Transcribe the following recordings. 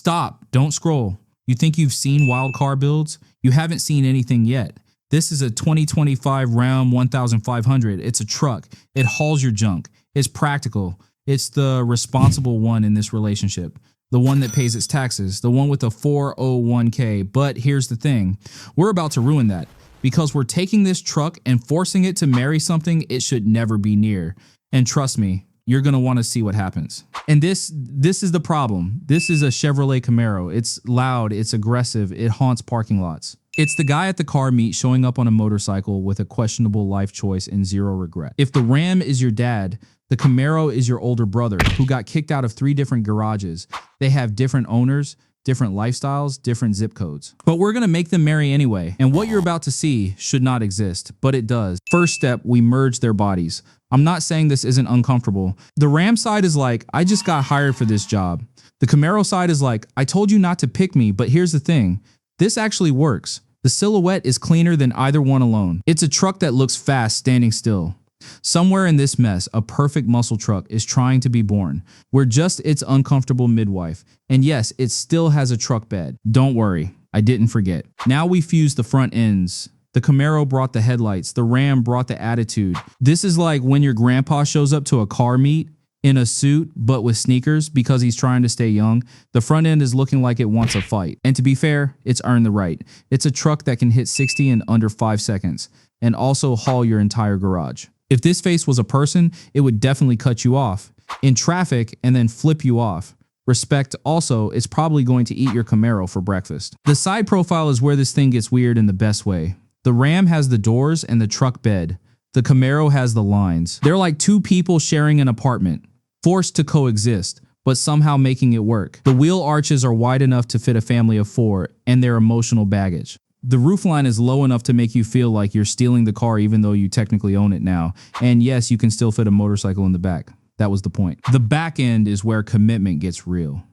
Stop, don't scroll. You think you've seen wild car builds? You haven't seen anything yet. This is a 2025 Ram 1500. It's a truck. It hauls your junk. It's practical. It's the responsible one in this relationship. The one that pays its taxes. The one with a 401k. But here's the thing. We're about to ruin that because we're taking this truck and forcing it to marry something it should never be near. And trust me, you're going to want to see what happens. And this is the problem. This is a Chevrolet Camaro. It's loud, it's aggressive, it haunts parking lots. It's the guy at the car meet showing up on a motorcycle with a questionable life choice and zero regret. If the Ram is your dad, the Camaro is your older brother who got kicked out of 3 different garages. They have different owners, different lifestyles, different zip codes. But we're gonna make them marry anyway. And what you're about to see should not exist, but it does. First step, we merge their bodies. I'm not saying this isn't uncomfortable. The Ram side is like, I just got hired for this job. The Camaro side is like, I told you not to pick me, but here's the thing. This actually works. The silhouette is cleaner than either one alone. It's a truck that looks fast standing still. Somewhere in this mess, a perfect muscle truck is trying to be born. We're just its uncomfortable midwife. And yes, it still has a truck bed. Don't worry, I didn't forget. Now we fuse the front ends. The Camaro brought the headlights. The Ram brought the attitude. This is like when your grandpa shows up to a car meet in a suit, but with sneakers because he's trying to stay young. The front end is looking like it wants a fight. And to be fair, it's earned the right. It's a truck that can hit 60 in under 5 seconds and also haul your entire garage. If this face was a person, it would definitely cut you off in traffic and then flip you off. Respect also, it's probably going to eat your Camaro for breakfast. The side profile is where this thing gets weird in the best way. The Ram has the doors and the truck bed. The Camaro has the lines. They're like 2 people sharing an apartment, forced to coexist, but somehow making it work. The wheel arches are wide enough to fit a family of 4 and their emotional baggage. The roofline is low enough to make you feel like you're stealing the car even though you technically own it now. And yes, you can still fit a motorcycle in the back. That was the point. The back end is where commitment gets real.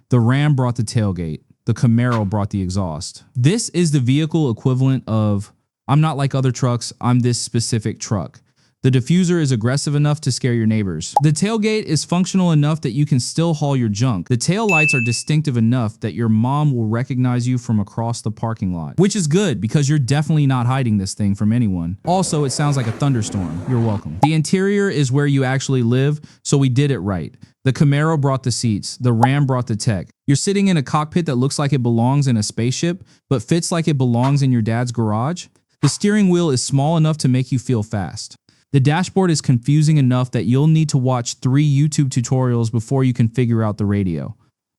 The Ram brought the tailgate. The Camaro brought the exhaust. This is the vehicle equivalent of, I'm not like other trucks, I'm this specific truck. The diffuser is aggressive enough to scare your neighbors. The tailgate is functional enough that you can still haul your junk. The tail lights are distinctive enough that your mom will recognize you from across the parking lot, which is good because you're definitely not hiding this thing from anyone. Also, it sounds like a thunderstorm. You're welcome. The interior is where you actually live, so we did it right. The Camaro brought the seats. The Ram brought the tech. You're sitting in a cockpit that looks like it belongs in a spaceship, but fits like it belongs in your dad's garage. The steering wheel is small enough to make you feel fast. The dashboard is confusing enough that you'll need to watch 3 YouTube tutorials before you can figure out the radio.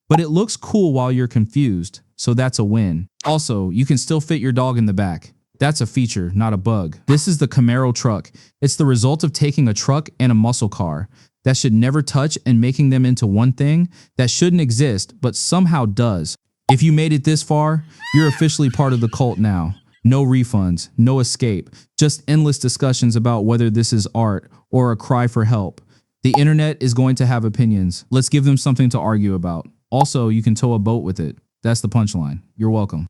But it looks cool while you're confused, so that's a win. Also, you can still fit your dog in the back. That's a feature, not a bug. This is the Camaro Truck. It's the result of taking a truck and a muscle car that should never touch and making them into one thing that shouldn't exist, but somehow does. If you made it this far, you're officially part of the cult now. No refunds, no escape, just endless discussions about whether this is art or a cry for help. The internet is going to have opinions. Let's give them something to argue about. Also, you can tow a boat with it. That's the punchline. You're welcome.